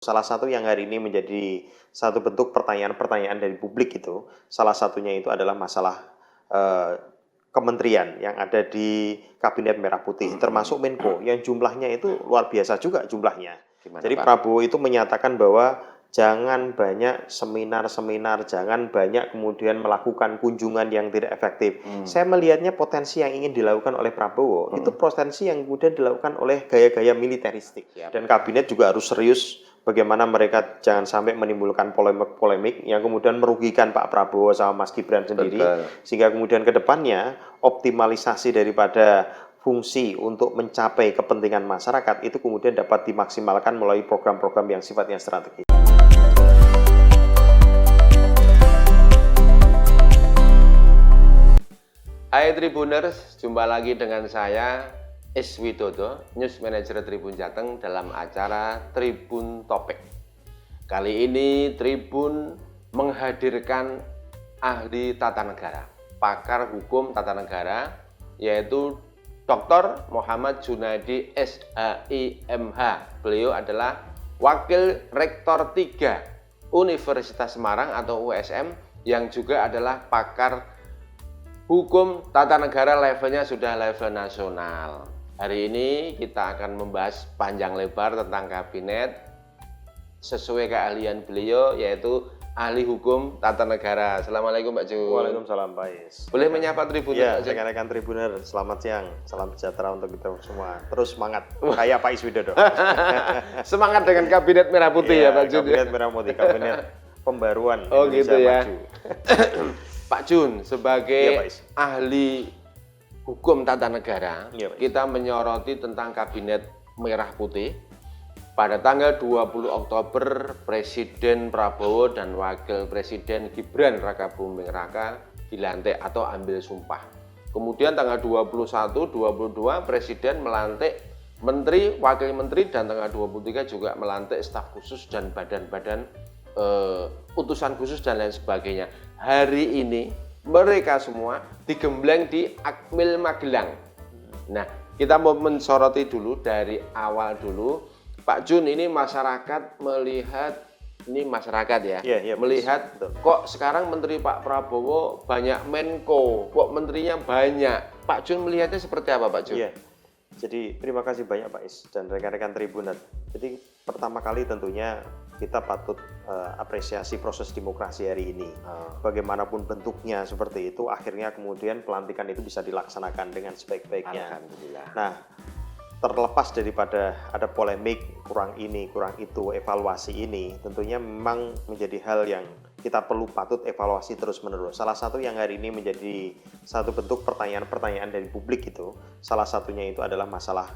Salah satu yang hari ini menjadi satu bentuk pertanyaan-pertanyaan dari publik itu, salah satunya itu adalah masalah kementerian yang ada di Kabinet Merah Putih, termasuk Menko, yang jumlahnya itu luar biasa juga jumlahnya. Gimana, Jadi Pak? Prabowo itu menyatakan bahwa jangan banyak seminar-seminar, jangan banyak kemudian melakukan kunjungan yang tidak efektif. Saya melihatnya potensi yang ingin dilakukan oleh Prabowo, itu potensi yang kemudian dilakukan oleh gaya-gaya militeristik. Siap. Dan kabinet juga harus serius bagaimana mereka jangan sampai menimbulkan polemik-polemik yang kemudian merugikan Pak Prabowo sama Mas Gibran sendiri. Betul. Sehingga kemudian ke depannya optimalisasi daripada fungsi untuk mencapai kepentingan masyarakat itu kemudian dapat dimaksimalkan melalui program-program yang sifatnya strategis. Hai Tribuners, jumpa lagi dengan saya Is Widodo, News Manager Tribun Jateng dalam acara Tribun Topik. Kali ini Tribun menghadirkan ahli tata negara, pakar hukum tata negara, yaitu Dr. Muhammad Junaidi SHIMH. Beliau adalah Wakil Rektor 3 Universitas Semarang atau USM yang juga adalah pakar hukum tata negara, levelnya sudah level nasional. Hari ini kita akan membahas panjang lebar tentang kabinet sesuai keahlian beliau, yaitu ahli hukum tata negara. Assalamualaikum Pak Jun. Waalaikumsalam Pak Is. Boleh menyapa Tribuner? Ya, rekan-rekan Tribuner, selamat siang, salam sejahtera untuk kita semua. Terus semangat, kayak Pak Is Widodo. Semangat dengan kabinet merah putih ya Pak Jun. Kabinet Merah Putih, kabinet pembaruan Oh Indonesia gitu ya. Maju. Pak Jun, sebagai Iya, Pak Is. ahli hukum tata negara, Iya, Pak Is. kita menyoroti tentang kabinet merah putih. Pada tanggal 20 Oktober, Presiden Prabowo dan Wakil Presiden Gibran Rakabuming Raka dilantik atau ambil sumpah. Kemudian tanggal 21, 22 Presiden melantik Menteri, Wakil Menteri, dan tanggal 23 juga melantik staf khusus dan badan-badan utusan khusus dan lain sebagainya. Hari ini mereka semua digembleng di Akmil Magelang. Nah, kita mau mensoroti dulu dari awal dulu. Pak Jun, ini masyarakat melihat, ini masyarakat ya, Iya, melihat betul. kok sekarang Menteri Pak Prabowo banyak Menko, kok menterinya banyak. Pak Jun melihatnya seperti apa Pak Jun? Iya. Jadi terima kasih banyak Pak Is dan rekan-rekan Tribuner. Jadi pertama kali tentunya kita patut apresiasi proses demokrasi hari ini. Bagaimanapun bentuknya seperti itu, akhirnya kemudian pelantikan itu bisa dilaksanakan dengan sebaik-baiknya. Alhamdulillah. Nah, terlepas daripada ada polemik kurang ini, kurang itu, evaluasi ini, tentunya memang menjadi hal yang kita perlu patut evaluasi terus-menerus. Salah satu yang hari ini menjadi satu bentuk pertanyaan-pertanyaan dari publik itu, salah satunya itu adalah masalah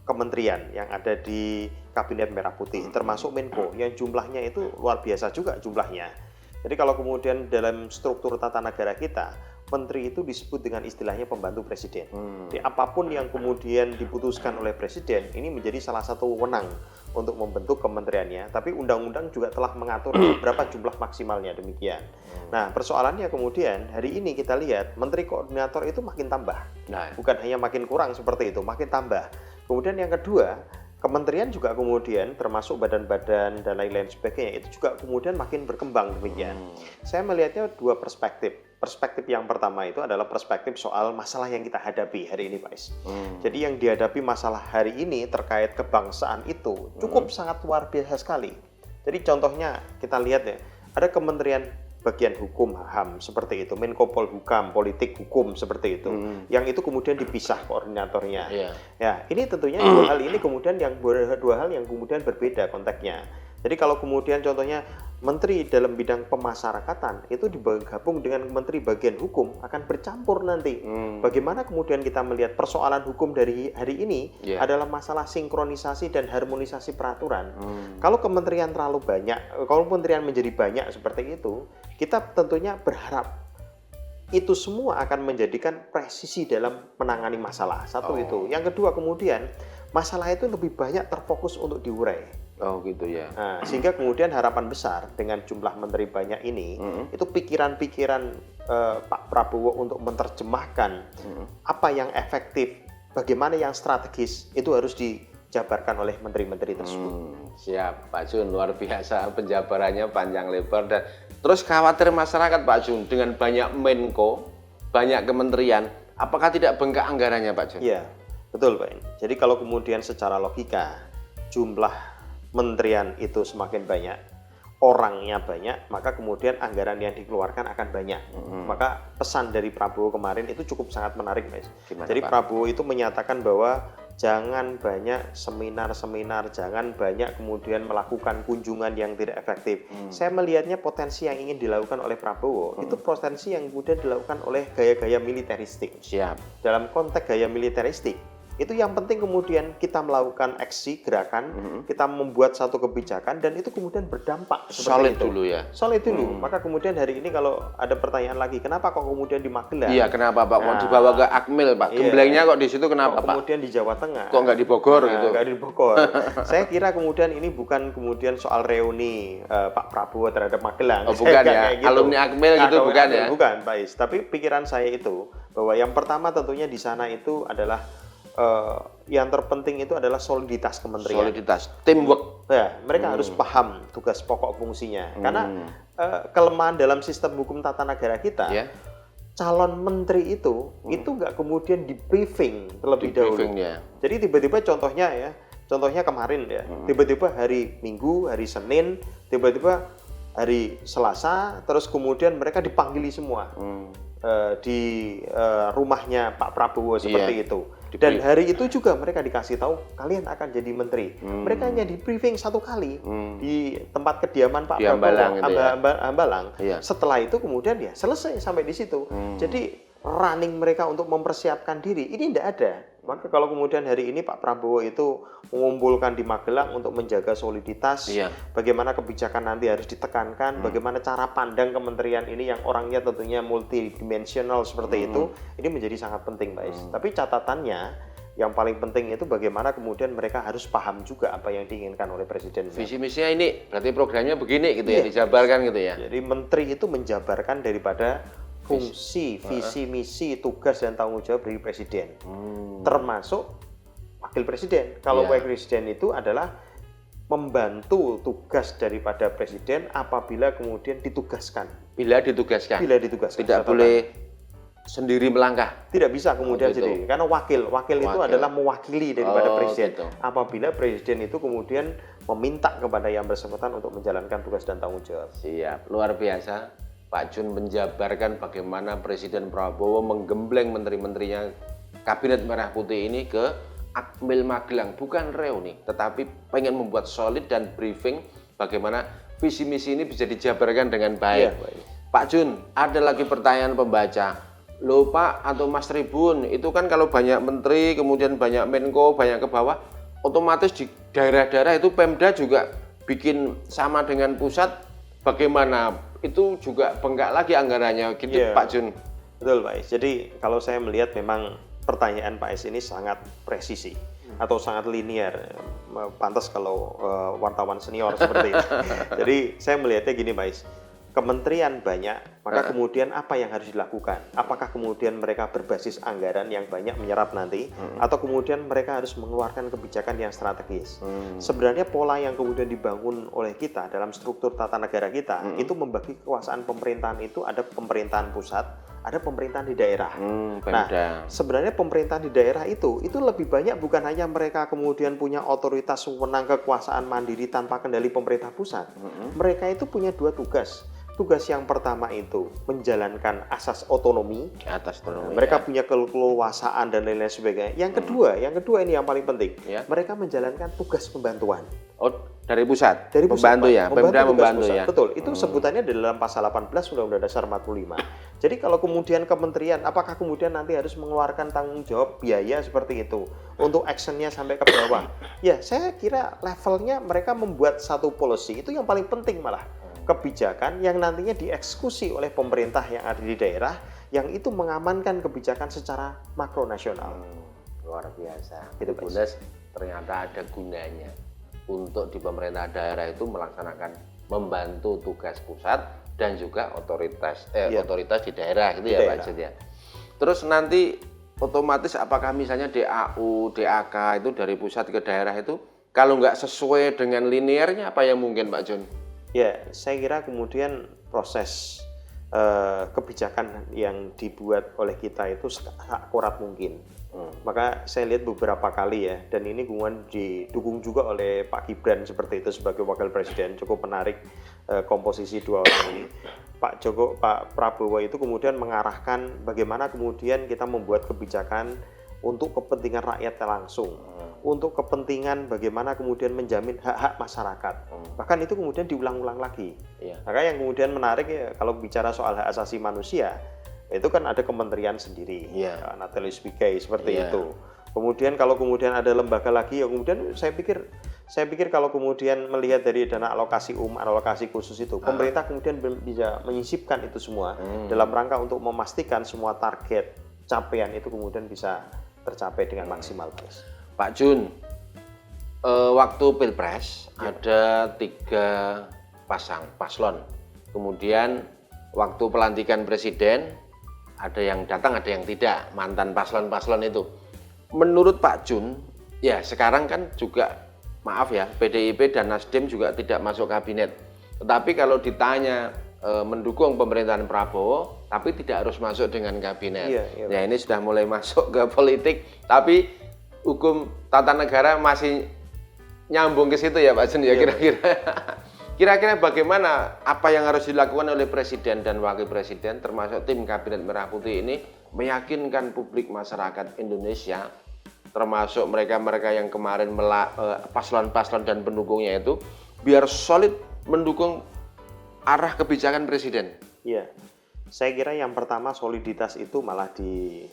kementerian yang ada di Kabinet Merah Putih, termasuk Menko, yang jumlahnya itu luar biasa juga jumlahnya. Jadi kalau kemudian dalam struktur tata negara kita, menteri itu disebut dengan istilahnya pembantu presiden. Jadi apapun yang kemudian diputuskan oleh presiden, ini menjadi salah satu wewenang untuk membentuk kementeriannya. Tapi undang-undang juga telah mengatur berapa jumlah maksimalnya demikian. Nah, persoalannya kemudian hari ini kita lihat menteri koordinator itu makin tambah. Nah, Bukan hanya makin kurang seperti itu, makin tambah. Kemudian yang kedua, kementerian juga kemudian termasuk badan-badan dan lain-lain sebagainya itu juga kemudian makin berkembang demikian. Saya melihatnya dua perspektif. Perspektif yang pertama itu adalah perspektif soal masalah yang kita hadapi hari ini Pak Is. Jadi yang dihadapi masalah hari ini terkait kebangsaan itu cukup sangat luar biasa sekali. Jadi contohnya kita lihat ya, ada kementerian bagian hukum HAM seperti itu, Menko Polhukam, politik hukum seperti itu, yang itu kemudian dipisah koordinatornya. Iya. Ya, ini tentunya dua hal ini kemudian dua hal yang kemudian berbeda konteksnya. Jadi kalau kemudian contohnya menteri dalam bidang pemasyarakatan itu digabung dengan menteri bagian hukum akan bercampur nanti. Bagaimana kemudian kita melihat persoalan hukum dari hari ini adalah masalah sinkronisasi dan harmonisasi peraturan. Kalau kementerian terlalu banyak, kalau kementerian menjadi banyak seperti itu, kita tentunya berharap itu semua akan menjadikan presisi dalam menangani masalah. Satu itu. Yang kedua kemudian masalah itu lebih banyak terfokus untuk diurai. oh gitu ya. Nah, sehingga kemudian harapan besar dengan jumlah menteri banyak ini, itu pikiran-pikiran Pak Prabowo untuk menerjemahkan apa yang efektif, bagaimana yang strategis, itu harus dijabarkan oleh menteri-menteri tersebut. Siap, Pak Jun, luar biasa penjabarannya panjang lebar. Dan terus khawatir masyarakat, Pak Jun, dengan banyak Menko, banyak kementerian, apakah tidak bengkak anggarannya, Pak Jun? Iya, betul Pak. Jadi kalau kemudian secara logika jumlah menterian itu semakin banyak, orangnya banyak, maka kemudian anggaran yang dikeluarkan akan banyak. Maka pesan dari Prabowo kemarin itu cukup sangat menarik, Mas. Gimana, Jadi Pak? Prabowo itu menyatakan bahwa jangan banyak seminar-seminar, jangan banyak kemudian melakukan kunjungan yang tidak efektif. Saya melihatnya potensi yang ingin dilakukan oleh Prabowo itu potensi yang kemudian dilakukan oleh gaya-gaya militeristik. Siap. Dalam konteks gaya militeristik, itu yang penting kemudian kita melakukan aksi, gerakan, kita membuat satu kebijakan dan itu kemudian berdampak Solid seperti itu. dulu ya. Solid dulu. Maka kemudian hari ini kalau ada pertanyaan lagi, kenapa kok kemudian di Magelang? Iya, kenapa Pak? Kok Nah, dibawa ke Akmil, Pak? iya. Gemblengnya kok di situ kenapa, Kok Pak? kemudian di Jawa Tengah? Kok nggak di Bogor gitu? Nggak di Bogor. Saya kira kemudian ini bukan kemudian soal reuni Pak Prabowo terhadap Magelang. Oh, Saya bukan nggak ya? kayak gitu. Alumni Akmil gitu Alumni bukan Akmil, ya? Bukan, Pak Is. Tapi pikiran saya itu bahwa yang pertama tentunya di sana itu adalah yang terpenting itu adalah soliditas kementerian. Soliditas, teamwork. Ya, mereka harus paham tugas pokok fungsinya. Karena kelemahan dalam sistem hukum tata negara kita, Ya. calon menteri itu nggak kemudian di briefing terlebih dahulu. Briefingnya. Jadi tiba-tiba contohnya kemarin ya, tiba-tiba hari Minggu, hari Senin, tiba-tiba hari Selasa, terus kemudian mereka dipanggili semua di rumahnya Pak Prabowo seperti Iya. itu. Dan hari itu juga mereka dikasih tahu kalian akan jadi menteri. Mereka hanya di briefing satu kali di tempat kediaman Pak Di Prabowo, Hambalang itu ya? Hambalang. Iya. Setelah itu kemudian ya selesai sampai di situ. Jadi running mereka untuk mempersiapkan diri ini tidak ada. Maka kalau kemudian hari ini Pak Prabowo itu mengumpulkan di Magelang untuk menjaga soliditas, Iya. bagaimana kebijakan nanti harus ditekankan, bagaimana cara pandang kementerian ini yang orangnya tentunya multidimensional seperti itu, ini menjadi sangat penting, Pak Is. Tapi catatannya yang paling penting itu bagaimana kemudian mereka harus paham juga apa yang diinginkan oleh Presiden. Visi misinya ini, berarti programnya begini gitu ya, Iya. dijabarkan gitu ya. Jadi menteri itu menjabarkan daripada fungsi, visi, misi, tugas dan tanggung jawab dari presiden, termasuk wakil presiden. Kalau Iya. wakil presiden itu adalah membantu tugas daripada presiden apabila kemudian ditugaskan. Bila ditugaskan. Bila ditugaskan. Tidak Catatan. boleh sendiri melangkah. Tidak bisa kemudian Oh, gitu. sendiri, karena wakil itu Wakil. adalah mewakili daripada Oh, presiden. gitu. Apabila presiden itu kemudian meminta kepada yang bersangkutan untuk menjalankan tugas dan tanggung jawab. Siap, luar biasa. Pak Jun menjabarkan bagaimana Presiden Prabowo menggembleng menteri-menterinya Kabinet Merah Putih ini ke Akmil Magelang, bukan reuni, tetapi pengen membuat solid dan briefing bagaimana visi misi ini bisa dijabarkan dengan baik. Iya, baik. Pak Jun, ada lagi pertanyaan pembaca. Loh Pak atau Mas Tribun, itu kan kalau banyak menteri, kemudian banyak Menko, banyak ke bawah, otomatis di daerah-daerah itu Pemda juga bikin sama dengan pusat, bagaimana? Itu juga bengkak lagi anggarannya, gitu Iya. Pak Jun. Betul Pak Is. Jadi kalau saya melihat memang pertanyaan Pak Is ini sangat presisi atau sangat linear. Pantas kalau wartawan senior seperti itu. Jadi saya melihatnya gini Pak Is. Kementerian banyak, maka kemudian apa yang harus dilakukan? Apakah kemudian mereka berbasis anggaran yang banyak menyerap nanti, atau kemudian mereka harus mengeluarkan kebijakan yang strategis? Sebenarnya pola yang kemudian dibangun oleh kita dalam struktur tata negara kita, itu membagi kekuasaan pemerintahan itu ada pemerintahan pusat, ada pemerintahan di daerah. Nah, Pemda. sebenarnya pemerintahan di daerah itu lebih banyak bukan hanya mereka kemudian punya otoritas wewenang kekuasaan mandiri tanpa kendali pemerintah pusat. Mereka itu punya dua tugas. Tugas yang pertama itu menjalankan asas otonomi. Atas otonomi. Mereka Ya. punya keleluasaan dan lain-lain sebagainya. Yang kedua ini yang paling penting. Ya. Mereka menjalankan tugas pembantuan. Oh, dari pusat. Dari pusat, Pembantu Pak. ya, Pemda tugas membantu pusat. ya. Betul, itu sebutannya di dalam pasal 18 Undang-Undang Dasar 45. Jadi kalau kemudian kementerian, apakah kemudian nanti harus mengeluarkan tanggung jawab biaya seperti itu untuk actionnya sampai ke bawah? Ya, saya kira levelnya mereka membuat satu policy, itu yang paling penting malah. Kebijakan yang nantinya dieksekusi oleh pemerintah yang ada di daerah, yang itu mengamankan kebijakan secara makro nasional. Luar biasa. Gitu, Pak. Bundes, ternyata ada gunanya untuk di pemerintah daerah itu melaksanakan membantu tugas pusat dan juga otoritas Iya. otoritas di daerah gitu Di ya Pak daerah. Jun ya. Terus nanti otomatis apakah misalnya DAU, DAK itu dari pusat ke daerah itu kalau nggak sesuai dengan linearnya apa yang mungkin Pak Jun? Ya, saya kira kemudian proses kebijakan yang dibuat oleh kita itu akurat mungkin. Maka saya lihat beberapa kali ya, dan ini kemudian didukung juga oleh Pak Gibran seperti itu sebagai wakil presiden, cukup menarik komposisi dua orang ini. Pak Prabowo itu kemudian mengarahkan bagaimana kemudian kita membuat kebijakan untuk kepentingan rakyat langsung, untuk kepentingan bagaimana kemudian menjamin hak-hak masyarakat. Bahkan itu kemudian diulang-ulang lagi. Maka yang kemudian menarik ya, kalau bicara soal hak asasi manusia, itu kan ada kementerian sendiri, Natalis Pigai seperti itu. Kemudian kalau kemudian ada lembaga lagi, ya kemudian saya pikir kalau kemudian melihat dari dana alokasi alokasi khusus itu, pemerintah kemudian bisa menyisipkan itu semua dalam rangka untuk memastikan semua target capaian itu kemudian bisa tercapai dengan maksimal, Mas. Pak Jun, waktu Pilpres ada 3 paslon. Kemudian waktu pelantikan presiden ada yang datang, ada yang tidak, mantan paslon-paslon itu. Menurut Pak Jun, ya sekarang kan juga maaf ya, PDIP dan Nasdem juga tidak masuk kabinet. Tetapi kalau ditanya mendukung pemerintahan Prabowo, tapi tidak harus masuk dengan kabinet. Ya ini sudah mulai masuk ke politik, tapi hukum tata negara masih nyambung ke situ ya Pak Jun ya kira-kira. Kira-kira bagaimana apa yang harus dilakukan oleh Presiden dan Wakil Presiden termasuk tim Kabinet Merah Putih ini meyakinkan publik masyarakat Indonesia termasuk mereka-mereka yang kemarin paslon-paslon dan pendukungnya itu biar solid mendukung arah kebijakan Presiden. Iya, saya kira yang pertama soliditas itu malah di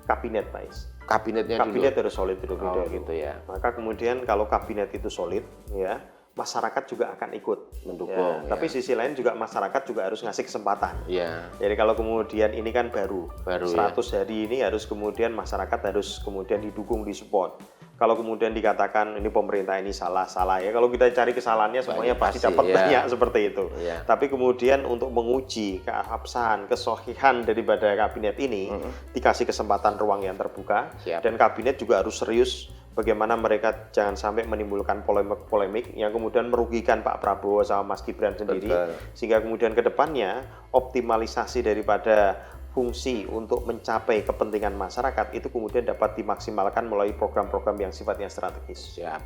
kabinet, Pak Is. Kabinet harus solid dulu. Gitu ya. Maka kemudian kalau kabinet itu solid, ya masyarakat juga akan ikut mendukung. Tapi sisi lain juga masyarakat juga harus ngasih kesempatan. Ya. Jadi kalau kemudian ini kan baru 100 ya. hari ini harus kemudian masyarakat harus kemudian didukung, disupport. Kalau kemudian dikatakan ini pemerintah ini salah ya. Kalau kita cari kesalahannya semuanya pasti dapat banyak seperti itu. Ya. Tapi kemudian untuk menguji keabsahan, kesohihan daripada kabinet ini dikasih kesempatan ruang yang terbuka. Dan kabinet juga harus serius bagaimana mereka jangan sampai menimbulkan polemik yang kemudian merugikan Pak Prabowo sama Mas Gibran sendiri. Betul. Sehingga kemudian ke depannya optimalisasi daripada fungsi untuk mencapai kepentingan masyarakat itu kemudian dapat dimaksimalkan melalui program-program yang sifatnya strategis. Siap.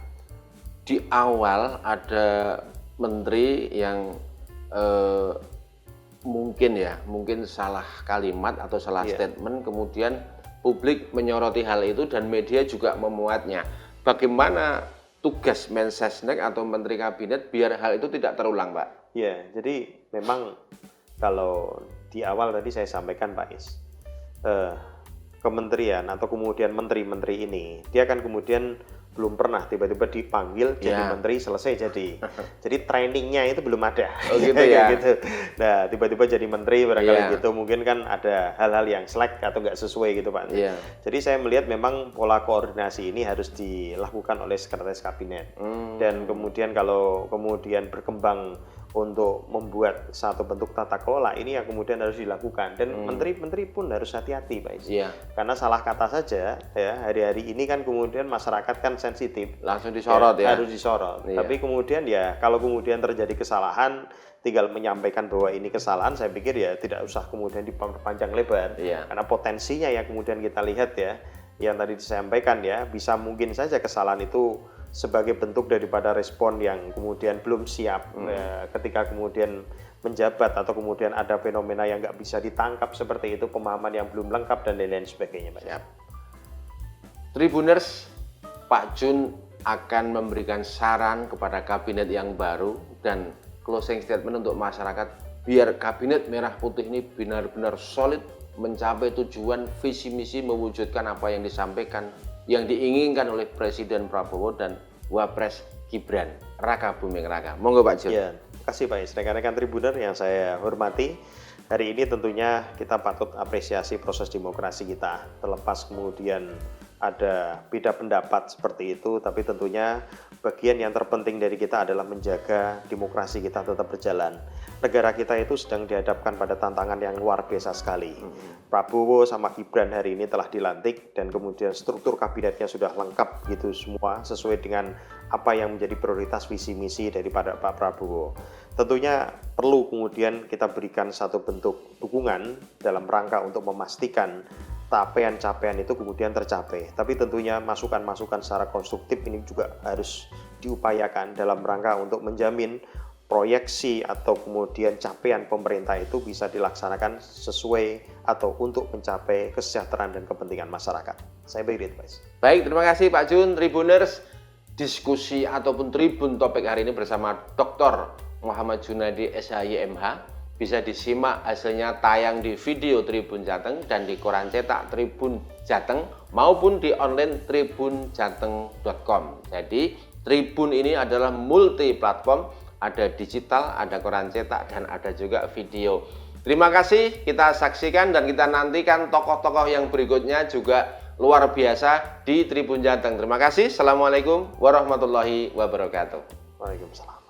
Di awal ada menteri yang mungkin salah kalimat atau salah statement, kemudian publik menyoroti hal itu dan media juga memuatnya. Bagaimana tugas Mensesnek atau Menteri Kabinet biar hal itu tidak terulang, Pak? Ya, jadi memang kalau di awal tadi saya sampaikan, Pak Is, kementerian atau kemudian menteri-menteri ini, dia kan kemudian belum pernah tiba-tiba dipanggil jadi menteri selesai jadi trainingnya itu belum ada. Oh gitu ya. Gitu. Nah tiba-tiba jadi menteri barangkali gitu mungkin kan ada hal-hal yang slack atau nggak sesuai gitu Pak. Jadi saya melihat memang pola koordinasi ini harus dilakukan oleh sekretaris kabinet dan kemudian kalau kemudian berkembang untuk membuat satu bentuk tata kelola ini yang kemudian harus dilakukan dan menteri-menteri pun harus hati-hati Pak Is. Karena salah kata saja ya hari-hari ini kan kemudian masyarakat kan sensitif langsung disorot harus disorot. Tapi kemudian ya kalau kemudian terjadi kesalahan tinggal menyampaikan bahwa ini kesalahan, saya pikir ya tidak usah kemudian dipanjang lebar karena potensinya yang kemudian kita lihat ya yang tadi disampaikan ya bisa mungkin saja kesalahan itu sebagai bentuk daripada respon yang kemudian belum siap ketika kemudian menjabat atau kemudian ada fenomena yang nggak bisa ditangkap seperti itu, pemahaman yang belum lengkap dan lain-lain sebagainya Pak. Tribuners, Pak Jun akan memberikan saran kepada kabinet yang baru dan closing statement untuk masyarakat biar kabinet Merah Putih ini benar-benar solid mencapai tujuan visi misi mewujudkan apa yang disampaikan yang diinginkan oleh Presiden Prabowo dan Wapres Gibran Raka Buming Raka. Monggo Pak Jun. Ya, terima kasih Pak Is. Rekan-rekan Tribuner yang saya hormati, hari ini tentunya kita patut apresiasi proses demokrasi kita. Terlepas kemudian ada beda pendapat seperti itu, tapi tentunya bagian yang terpenting dari kita adalah menjaga demokrasi kita tetap berjalan. Negara kita itu sedang dihadapkan pada tantangan yang luar biasa sekali. Prabowo sama Gibran hari ini telah dilantik dan kemudian struktur kabinetnya sudah lengkap gitu semua sesuai dengan apa yang menjadi prioritas visi misi daripada Pak Prabowo. Tentunya perlu kemudian kita berikan satu bentuk dukungan dalam rangka untuk memastikan capaian-capaian itu kemudian tercapai. Tapi tentunya masukan-masukan secara konstruktif ini juga harus diupayakan dalam rangka untuk menjamin proyeksi atau kemudian capaian pemerintah itu bisa dilaksanakan sesuai atau untuk mencapai kesejahteraan dan kepentingan masyarakat. Saya beri advice. Baik, terima kasih Pak Jun. Tribuners, diskusi ataupun Tribun Topik hari ini bersama Dr. Muhammad Junadi SHY MH bisa disimak hasilnya tayang di video Tribun Jateng dan di koran cetak Tribun Jateng maupun di online tribunjateng.com. Jadi Tribun ini adalah multi platform, ada digital, ada koran cetak, dan ada juga video. Terima kasih, kita saksikan dan kita nantikan tokoh-tokoh yang berikutnya juga luar biasa di Tribun Jateng. Terima kasih. Assalamualaikum warahmatullahi wabarakatuh. Waalaikumsalam.